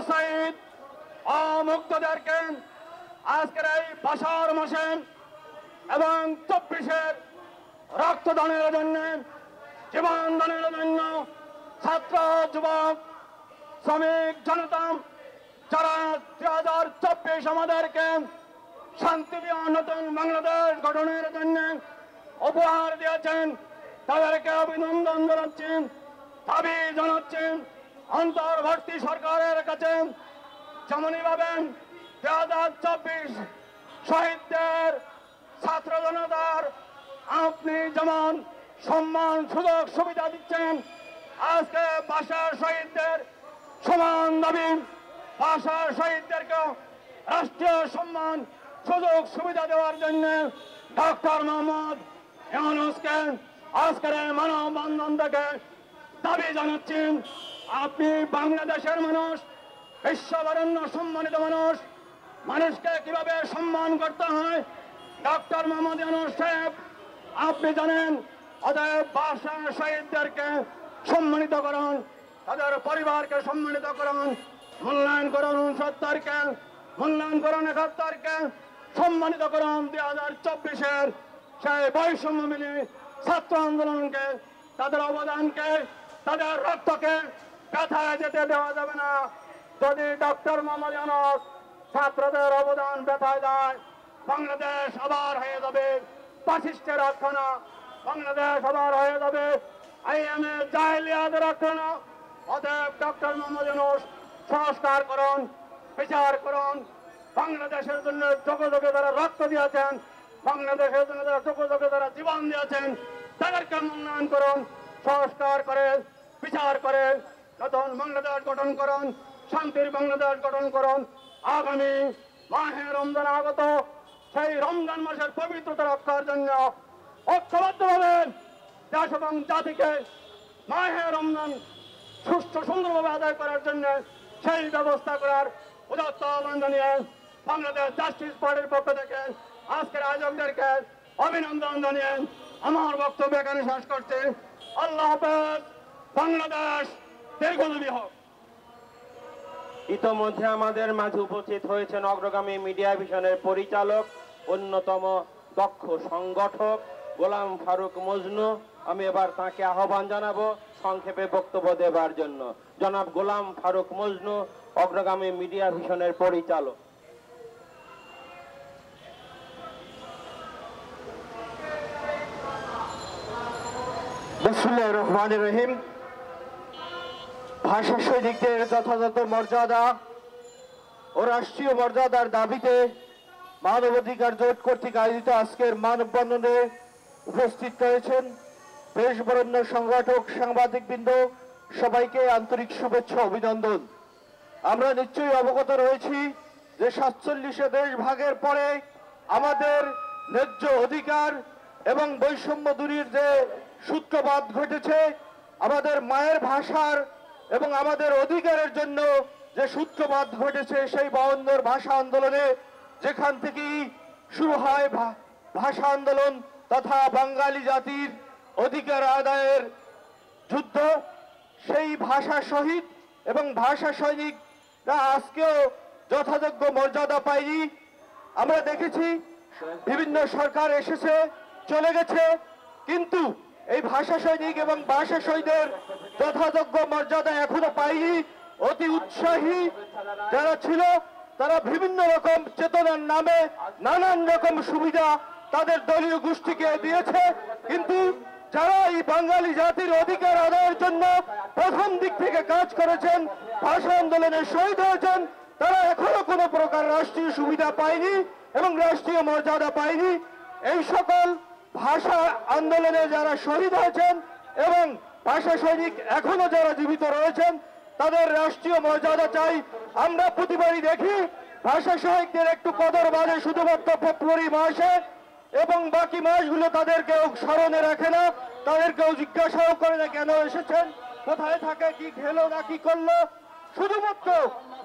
শহীদ মুক্তদেরকে আজকের এই ভাষার মাসে এবং 24-এর রক্তদানের জন্য, জীবন দানের জন্য ছাত্র, যুবক, শ্রমিক জনতা যারা 2024 আমাদেরকে শান্তিপ্রিয় নতুন বাংলাদেশ গঠনের জন্য উপহার দিয়েছেন, তাদেরকে অভিনন্দন জানাচ্ছি, দাবি জানাচ্ছি অন্তর্বর্তী সরকারের কাছে যেমনই ভাবে 2024 শহীদদের, ছাত্র জনতার আপনি যেমন সম্মান সুযোগ সুবিধা দিচ্ছেন, আজকে ভাষার শহীদদের সমান দাবি, ভাষার শহীদদেরকে রাষ্ট্রীয় সম্মান সুযোগ সুবিধা দেওয়ার জন্য ডক্টর মোহাম্মদ ইউনূসকে আজকের মানববন্ধন থেকে দাবি জানাচ্ছেন। আপনি বাংলাদেশের মানুষ, বিশ্ববরেণ্য সম্মানিত মানুষ, মানুষকে কিভাবে সম্মান করতে হয় ডক্টর মোহাম্মদ ইউনূস সাহেব আপনি জানেন। অতএব ভাষার শহীদদেরকে সম্মানিত করুন, তাদের পরিবারকে সম্মানিত করুন, মূল্যায়ন করুন 69-কে, মূল্যায়ন করুন 71-কে, সম্মানিত করুন 2024-এর সেই বৈষম্য মিলি ছাত্র আন্দোলনকে, তাদের অবদানকে, তাদের রক্তকে ব্যথায় যেতে দেওয়া যাবে না। যদি ডক্টর মোহাম্মদ ইউনূস ছাত্রদের অবদান ব্যথায় যায়, বাংলাদেশ আবার হয়ে যাবে ফ্যাসিস্টের আখ্যানা, বাংলাদেশ আবার হয়ে যাবে আইএমএ জাহেলিয়াতের আখ্যানা। অতএব ডক্টর মোহাম্মদ ইউনূস সংস্কার করুন, বিচার করুন, বাংলাদেশের জন্য যোগে যোগে যারা রক্ত দিয়েছেন, বাংলাদেশের জন্য যারা যোগে যোগে যারা জীবন দিয়েছেন, তাদেরকে মূল্যায়ন করুন, সংস্কার করে বিচার করে নতুন বাংলাদেশ গঠন করুন, শান্তির বাংলাদেশ গঠন করুন। আগামী মাহে রমজান আগত, সেই রমজান মাসের পবিত্রতা রক্ষার জন্য ঐক্যবদ্ধভাবে দেশ এবং জাতিকে মাহে রমজান সুষ্ঠু সুন্দরভাবে আদায় করার জন্য সেই ব্যবস্থা করার উদাত্ত আহ্বান জানিয়ে বাংলাদেশ জাস্টিস পার্টির পক্ষ থেকে আজকের আয়োজকদেরকে অভিনন্দন জানিয়ে আমার বক্তব্য এখানে শেষ করছি। আল্লাহ হাফেজ। বাংলাদেশ দীর্ঘজীবী হোক। ইতোমধ্যে আমাদের মাঝে উপস্থিত হয়েছেন অগ্রগামী মিডিয়া ভিশনের পরিচালক, অন্যতম দক্ষ সংগঠক গোলাম ফারুক মজনু। আমি এবার তাকে আহ্বান জানাবো সংক্ষেপে বক্তব্য দেবার জন্য। জনাব গোলাম ফারুক মজনু, অগ্রগামী মিডিয়া ভিশনের পরিচালক। বিসমিল্লাহির রহমানির রহিম। ভাষা সৈনিকদের যথাযথ মর্যাদা ও রাষ্ট্রীয় মর্যাদার দাবিতে মানবাধিকার জোট কর্তৃক আয়োজিত আজকের মানববন্ধনে উপস্থিত রয়েছেন দেশবরেণ্য সংগঠক, সাংবাদিকবৃন্দ, সবাইকে আন্তরিক শুভেচ্ছা অভিনন্দন। আমরা নিশ্চয়ই অবগত রয়েছি যে 47 দেশ ভাগের পরে আমাদের ন্যায্য অধিকার এবং বৈষম্য দূরের যে সূত্রপাত ঘটেছে, আমাদের মায়ের ভাষার এবং আমাদের অধিকারের জন্য যে সূত্রপাত ঘটেছে, সেই 52 ভাষা আন্দোলনে যেখান থেকেই শুরু হয় ভাষা আন্দোলন তথা বাঙালি জাতির অধিকার আদায়ের যুদ্ধ, সেই ভাষা শহীদ এবং ভাষা সৈনিকরা আজকেও যথাযোগ্য মর্যাদা পায়নি। আমরা দেখেছি বিভিন্ন সরকার এসেছে, চলে গেছে, কিন্তু এই ভাষা সৈনিক এবং ভাষা শহীদের যথাযোগ্য মর্যাদা এখনো পায়নি। অতি উৎসাহী যারা ছিল তারা বিভিন্ন রকম চেতনার নামে নানান রকম সুবিধা তাদের দলীয় গোষ্ঠীকে দিয়েছে, কিন্তু যারা এই বাঙালি জাতির অধিকার আদায়ের জন্য প্রথম দিক থেকে কাজ করেছেন, ভাষা আন্দোলনে শহীদ হয়েছেন, তারা এখনো কোনো প্রকার রাষ্ট্রীয় সুবিধা পায়নি এবং রাষ্ট্রীয় মর্যাদা পায়নি। এই সকল ভাষা আন্দোলনে যারা শহীদ হয়েছেন এবং ভাষা সৈনিক এখনো যারা জীবিত রয়েছেন, তাদের রাষ্ট্রীয় মর্যাদা চাই। আমরা প্রতিবারই দেখি ভাষা শহীদদের একটু কদর বাঁধে শুধুমাত্র ফেব্রুয়ারি মাসে, এবং বাকি মাসগুলো তাদের কেউ স্মরণে রাখে না, তাদের কেউ জিজ্ঞাসাও করে না কেন এসেছেন, কোথায় থাকে, কি খেলো না কি করলো।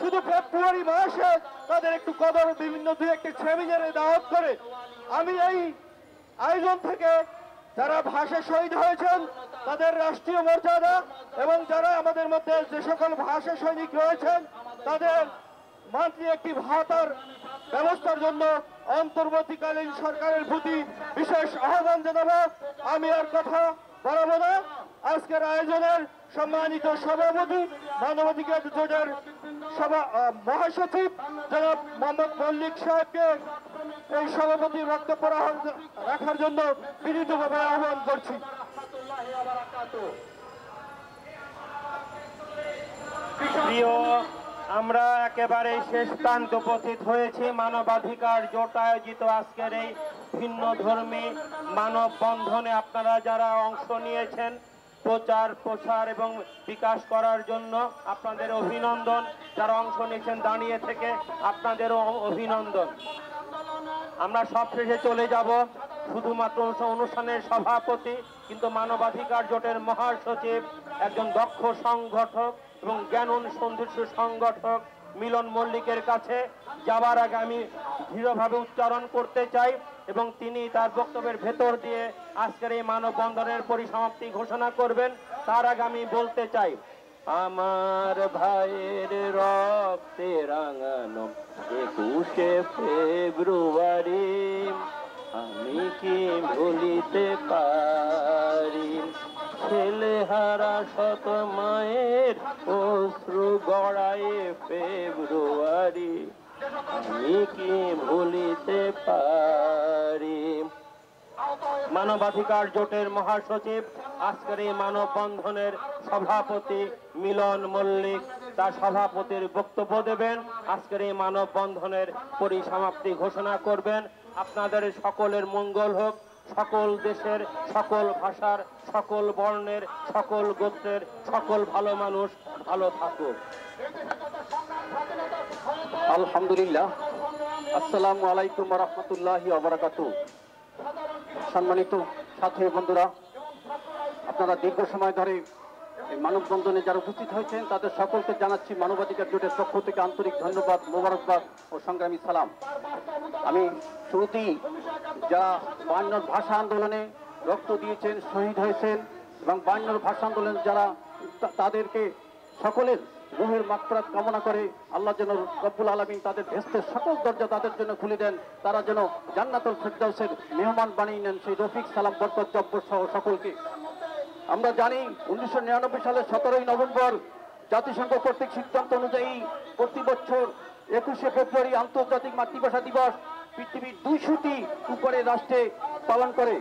শুধু ফেব্রুয়ারি মাসে তাদের একটু কদর বিভিন্ন দুই একটি সেমিনারে দাওয়াত করে। আমি এই আয়োজন থেকে যারা ভাষা শহীদ হয়েছেন তাদের রাষ্ট্রীয় মর্যাদা এবং যারা আমাদের মধ্যে যে সকল ভাষা সৈনিক রয়েছেন তাদের মান্থলি একটি ভাতার ব্যবস্থার জন্য অন্তর্বর্তীকালীন সরকারের প্রতি বিশেষ আহ্বান জানাবো। আমি আর কথা বাড়াবো না। আজকের আয়োজনের সম্মানিত সভাপতি মানবাধিকার জোটের মহাসচিব জনাব মোহাম্মদ মল্লিক সাহেবকে এই সভাপতির বক্তব্য রাখার জন্য বিনীতভাবে আহ্বান করছি। প্রিয়, আমরা একেবারে শেষ প্রান্ত উপস্থিত হয়েছি। মানবাধিকার জোট আয়োজিত আজকের এই ভিন্ন ধর্মী মানববন্ধনে আপনারা যারা অংশ নিয়েছেন প্রচার প্রসার এবং বিকাশ করার জন্য আপনাদের অভিনন্দন। যারা অংশ নিয়েছেন দাঁড়িয়ে থেকে আপনাদেরও অভিনন্দন। আমরা সবশেষে চলে যাব শুধুমাত্র অনুষ্ঠানের সভাপতি কিন্তু মানবাধিকার জোটের মহাসচিব, একজন দক্ষ সংগঠক এবং জ্ঞান সন্দৃশ্য সংগঠক মিলন মল্লিকের কাছে যাবার আগে আমি দৃঢ়ভাবে উচ্চারণ করতে চাই এবং তিনি তার বক্তব্যের ভেতর দিয়ে আজকের এই মানববন্ধনের পরিসমাপ্তি ঘোষণা করবেন। তার আগে আমি বলতে চাই, আমার ভাইয়ের রক্তে রাঙানো 21শে ফেব্রুয়ারি আমি কি ভুলিতে পারি, ছেলেহারা শত মায়ের অশ্রু গড়ায় ফেব্রুয়ারি আমি কি ভুলিতে পারি। মানবাধিকার জোটের মহাসচিব আজকের এই মানববন্ধনের সভাপতি মিলন মল্লিক তার সভাপতির বক্তব্য দেবেন। আজকের এই মানববন্ধনের পরিসমাপ্তি ঘোষণা করবেন। আপনাদের সকলের মঙ্গল হোক। সকল দেশের, সকল ভাষার, সকল বর্ণের, সকল গোত্রের সকল ভালো মানুষ ভালো থাকুক। আলহামদুলিল্লাহ। আসসালামু আলাইকুম ওয়া রাহমাতুল্লাহি ওয়া বারাকাতুহু। সম্মানিত সাথী বন্ধুরা, আপনারা দীর্ঘ সময় ধরে এই মানববন্ধনে যারা উপস্থিত হয়েছেন তাদের সকলকে জানাচ্ছি মানবাধিকার জোটের পক্ষ থেকে আন্তরিক ধন্যবাদ, মোবারকবাদ ও সংগ্রামী সালাম। আমি শুরুতেই যারা 52 ভাষা আন্দোলনে রক্ত দিয়েছেন, শহীদ হয়েছেন এবং 52 ভাষা আন্দোলন যারা তাদেরকে সকলের রুহের মাগফিরাত কামনা করে আল্লাহ যেন রব্বুল আলামিন তাদের বেহেশতের সকল দরজা তাদের জন্য খুলে দেন, তারা যেন জান্নাতুল ফেরদাউসের মেহমান বানিয়ে নেন সেই রফিক সালাম বরকত জব্বর সহ সকলকে। আমরা জানি 1999 সালের 17ই নভেম্বর জাতিসংঘ কর্তৃক সিদ্ধান্ত অনুযায়ী প্রতি বছর 21শে ফেব্রুয়ারি আন্তর্জাতিক মাতৃভাষা দিবস পৃথিবীর 200টি উপরে রাষ্ট্রে পালন করে।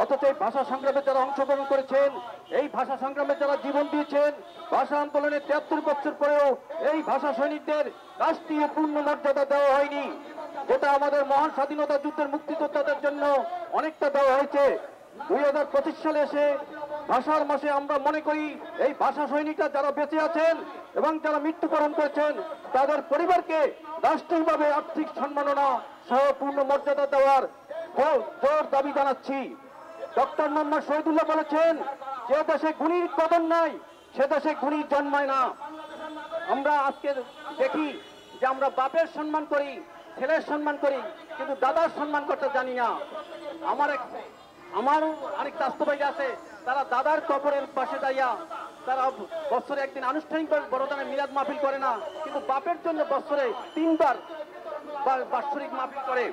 অথচ এই ভাষা সংগ্রামে যারা অংশগ্রহণ করেছেন, এই ভাষা সংগ্রামে যারা জীবন দিয়েছেন, ভাষা আন্দোলনে 73 বছর পরেও এই ভাষা সৈনিকদের রাষ্ট্রীয় পূর্ণ মর্যাদা দেওয়া হয়নি, যেটা আমাদের মহান স্বাধীনতা যুদ্ধের মুক্তিযোদ্ধাদের জন্য অনেকটা দেওয়া হয়েছে। 2025 সালে এসে ভাষার মাসে আমরা মনে করি এই ভাষা সৈনিকরা যারা বেঁচে আছেন এবং যারা মৃত্যুবরণ করেছেন তাদের পরিবারকে রাষ্ট্রীয়ভাবে আর্থিক সম্মাননা সহ পূর্ণ মর্যাদা দেওয়ার জোর দাবি জানাচ্ছি। ডক্টর মোহাম্মদ শহীদুল্লাহ বলেছেন, যে দেশে গুণীর কদর নাই সে দেশে গুণী জন্মায় না। আমরা আজকে দেখি যে আমরা বাপের সম্মান করি, ছেলের সম্মান করি, কিন্তু দাদার সম্মান করতে জানি না। আমারও আরেক চাচাতো ভাই আছে, তারা দাদার কবরের পাশে দাঁড়িয়ে তারা বছরে একদিন আনুষ্ঠানিক বড়দানের মিলাদ মাহফিল করে না, কিন্তু বাপের জন্য বছরে 3 বার বাৎসরিক মাহফিল করে।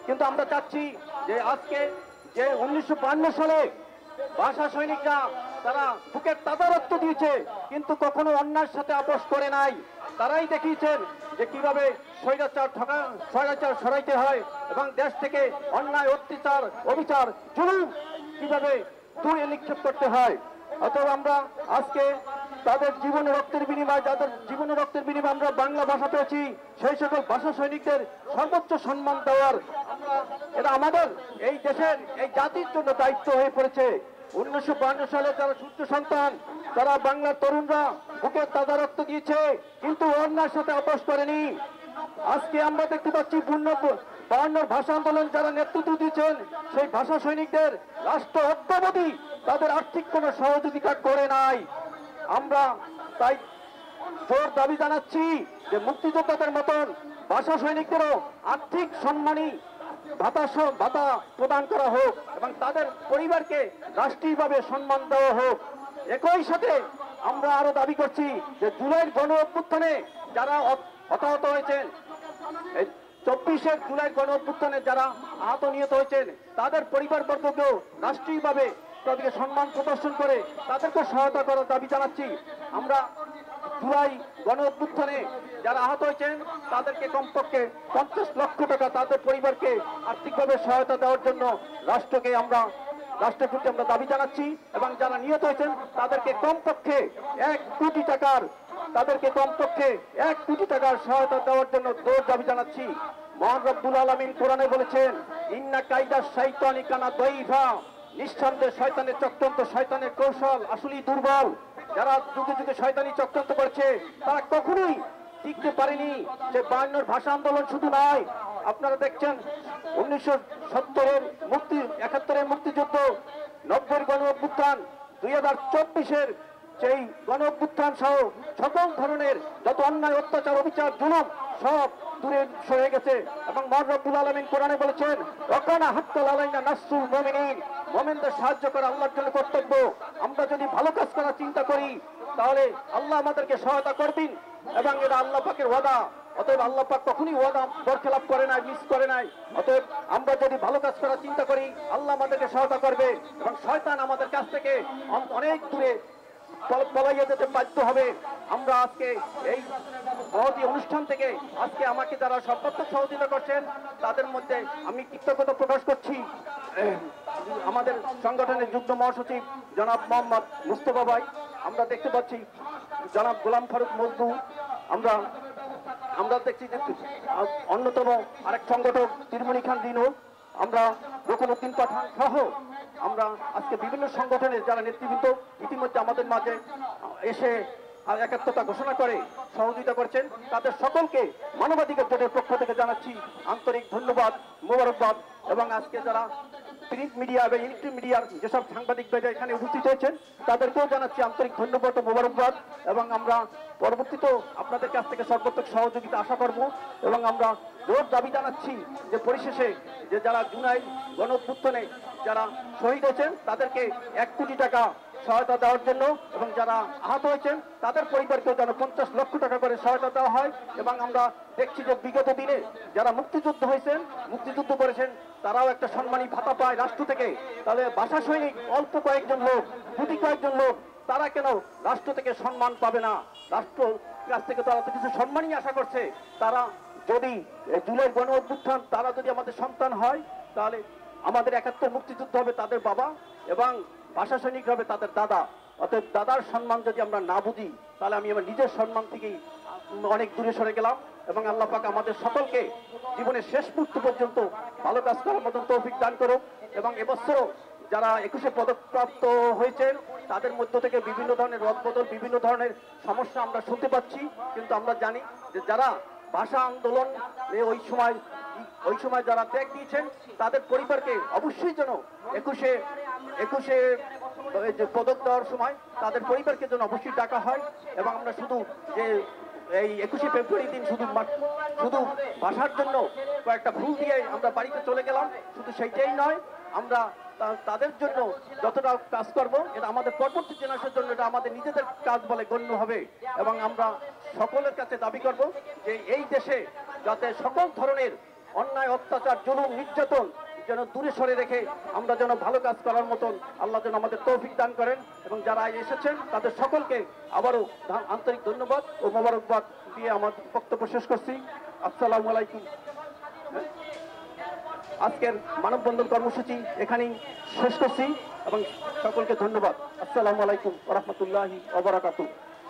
কিন্তু আমরা চাচ্ছি যে আজকে যে 1952 সালে ভাষা সৈনিকরা তারা বুকের তাজা রক্ত দিয়েছে কিন্তু কখনো অন্যায়ের সাথে আপোষ করে নাই। তারাই দেখিয়েছেন যে কিভাবে স্বৈরাচার সরাইতে হয় এবং দেশ থেকে অন্যায়, অত্যাচার, অবিচার, জুলুম কিভাবে দূরে নিক্ষেপ করতে হয়। অতএব আমরা আজকে তাদের জীবন রক্তের বিনিময়ে, যাদের জীবন রক্তের বিনিময়ে আমরা বাংলা ভাষা পেয়েছি, সেই সকল ভাষা সৈনিকদের সর্বোচ্চ সম্মান দেওয়ার এটা আমাদের এই দেশের, এই জাতির জন্য দায়িত্ব হয়ে পড়েছে। 1952 সালে যারা সূর্য সন্তান, তারা বাংলার তরুণরা বুকের তাজা রক্ত দিয়েছে কিন্তু অন্যায়ের সাথে আপোষ করেনি। আজকে আমরা দেখতে পাচ্ছি 52 ভাষা আন্দোলন যারা নেতৃত্ব দিয়েছেন সেই ভাষা সৈনিকদের রাষ্ট্র অদ্যাবধি তাদের আর্থিক কোনো সহযোগিতা করে নাই। আমরা তাই জোর দাবি জানাচ্ছি যে মুক্তিযোদ্ধাদের মতন ভাষা সৈনিকদেরও আর্থিক সম্মানী ভাতা প্রদান করা হোক এবং তাদের পরিবারকে রাষ্ট্রীয়ভাবে সম্মান দেওয়া হোক। একই সাথে আমরা আরো দাবি করছি যে জুলাইয়ের গণ অভ্যুত্থানে যারা হতাহত হয়েছেন, এই 24 জুলাই গণ অভ্যুত্থানে যারা আহত নিহত হয়েছেন তাদের পরিবারবর্গকেও রাষ্ট্রীয়ভাবে তাদেরকে সম্মান প্রদর্শন করে তাদেরকে সহায়তা করার দাবি জানাচ্ছি। আমরা জুলাই গণ অভ্যুত্থানে যারা আহত হয়েছেন তাদেরকে কমপক্ষে 50 লক্ষ টাকা তাদের পরিবারকে আর্থিকভাবে সহায়তা দেওয়ার জন্য রাষ্ট্রের প্রতি আমরা দাবি জানাচ্ছি, এবং যারা নিহত হয়েছেন তাদেরকে কমপক্ষে 1 কোটি টাকার সহায়তা দেওয়ার জন্য জোর দাবি জানাচ্ছি। মহান রব্বুল আলামিন কোরআনে বলেছেন, ইন্না কাইদা শাইতানি কানা দাইফা, নিঃসন্দেহে শয়তানের চক্রান্ত, শয়তানের কৌশল আসলেই দুর্বল। যারা যুগে যুগে শয়তানি চক্রান্ত করেছে তারা কখনোই টিকতে পারেনি। যে 52 ভাষা আন্দোলন শুধু নয়, আপনারা দেখছেন 1970-এর 71-এর মুক্তিযুদ্ধ, 90-এর গণ অভ্যুত্থান, 2024-এর সেই গণ অভ্যুত্থান সহ সকল ধরনের যত অন্যায়, অত্যাচার, অবিচার, জুলুম সব দূরে সরে গেছে। এবং মহান রব্বুল আলামিন কোরআনে বলেছেন, ওয়াকানা হাক্কাল আলাইনা নাসরুল মুমিনিন, মুমিনদের সাহায্য করা আল্লাহর জন্য কর্তব্য। আমরা যদি ভালো কাজ করার চিন্তা করি তাহলে আল্লাহ আমাদেরকে সহায়তা করবেন, এবং এটা আল্লাহ পাকের ওয়াদা। অতএব আল্লাহ পাক কখনই ওয়াদা বরখেলাপ করে নাই, মিস করে নাই। অতএব আমরা যদি ভালো কাজ করার চিন্তা করি আল্লাহ আমাদেরকে সহায়তা করবে, এবং শয়তান আমাদের কাছ থেকে অনেক দূরে পলাইয়ে যেতে বাধ্য হবে। আমরা আজকে এই মহতী অনুষ্ঠান থেকে আজকে আমাকে যারা সর্বাত্মক সহযোগিতা করছেন তাদের মধ্যে আমি কৃতজ্ঞতা প্রকাশ করছি। আমাদের সংগঠনের যুগ্ম মহাসচিব জনাব মোহাম্মদ মুস্তফা ভাই, আমরা দেখতে পাচ্ছি জনাব গোলাম ফারুক মজনু, আমরা দেখছি যে অন্যতম আরেক সংগঠক তিরমণি খান দিনু, আমরা রুকনুদ্দিন পাঠান সহ আমরা আজকে বিভিন্ন সংগঠনের যারা নেতৃবৃন্দ ইতিমধ্যে আমাদের মাঝে এসে একাত্মতা ঘোষণা করে সহযোগিতা করছেন, তাদের সকলকে মানবাধিকার জোটের পক্ষ থেকে জানাচ্ছি আন্তরিক ধন্যবাদ, মোবারকবাদ। এবং আজকে যারা প্রিন্ট মিডিয়া এবং ইলেকট্রিক মিডিয়ার যেসব সাংবাদিক ভাইরা এখানে উপস্থিত হয়েছেন তাদেরকেও জানাচ্ছি আন্তরিক ধন্যবাদ ও মোবারকবাদ। এবং আমরা পরবর্তীতেও আপনাদের কাছ থেকে সর্বাত্মক সহযোগিতা আশা করব। এবং আমরা জোর দাবি জানাচ্ছি যে পরিশেষে যে যারা জুলাই গণ অভ্যুত্থানে যারা শহীদ হয়েছেন তাদেরকে 1 কোটি টাকা সহায়তা দেওয়ার জন্য, এবং যারা আহত হয়েছেন তাদের পরিবারকেও যেন 50 লক্ষ টাকা করে সহায়তা দেওয়া হয়। এবং আমরা দেখছি যে বিগত দিনে যারা মুক্তিযুদ্ধ করেছেন তারাও একটা সম্মানী ভাতা পায় রাষ্ট্র থেকে। তাহলে ভাষা সৈনিক অল্প কয়েকজন লোক, গুটি কয়েকজন লোক, তারা কেন রাষ্ট্র থেকে সম্মান পাবে না? রাষ্ট্র কাছ থেকে তারা তো কিছু সম্মানই আশা করছে। তারা যদি জুলাই গণ অভ্যুত্থান তারা যদি আমাদের সন্তান হয় তাহলে আমাদের 71 মুক্তিযুদ্ধ হবে তাদের বাবা, এবং ভাষা সৈনিক হবে তাদের দাদা। অতএব দাদার সম্মান যদি আমরা না বুঝি তাহলে আমি আমার নিজের সম্মান থেকেই অনেক দূরে সরে গেলাম। এবং আল্লাহ পাক আমাদের সকলকে জীবনের শেষ মুহূর্ত পর্যন্ত ভালো কাজ করার মতন তৌফিক দান করুক। এবং এবছর যারা 21-এ পদকপ্রাপ্ত হয়েছেন তাদের মধ্য থেকে বিভিন্ন ধরনের রদবদল, বিভিন্ন ধরনের সমস্যা আমরা শুনতে পাচ্ছি, কিন্তু আমরা জানি যে যারা ভাষা আন্দোলন ওই সময় যারা ত্যাগ দিয়েছেন তাদের পরিবারকে অবশ্যই যেন 21-এ যে পদক দেওয়ার সময় তাদের পরিবারকে যেন অবশ্যই ডাকা হয়। এবং আমরা শুধু যে এই 21শে ফেব্রুয়ারি দিন শুধু ভাষার জন্য কয়েকটা ভুল দিয়ে আমরা বাড়িতে চলে গেলাম, শুধু সেইটাই নয়, আমরা তাদের জন্য যতটা কাজ করব এটা আমাদের পরবর্তী জেনারেশনের জন্য এটা আমাদের নিজেদের কাজ বলে গণ্য হবে। এবং আমরা সকলের কাছে দাবি করব যে এই দেশে যাতে সকল ধরনের অন্যায়, অত্যাচার, জুলুম, নির্যাতন যেন দূরে সরে রেখে আমরা যেন ভালো কাজ করার মতন আল্লাহ যেন আমাদের তৌফিক দান করেন। এবং যারা এসেছেন তাদের সকলকে আবারও আন্তরিক ধন্যবাদ ও মোবারকবাদ দিয়ে আমার বক্তব্য শেষ করছি। আসসালামু আলাইকুম। আজকের মানববন্ধন কর্মসূচি এখানেই শেষ করছি এবং সকলকে ধন্যবাদ। আসসালামু আলাইকুম ওয়া রাহমাতুল্লাহি ওয়া বারাকাতুহু।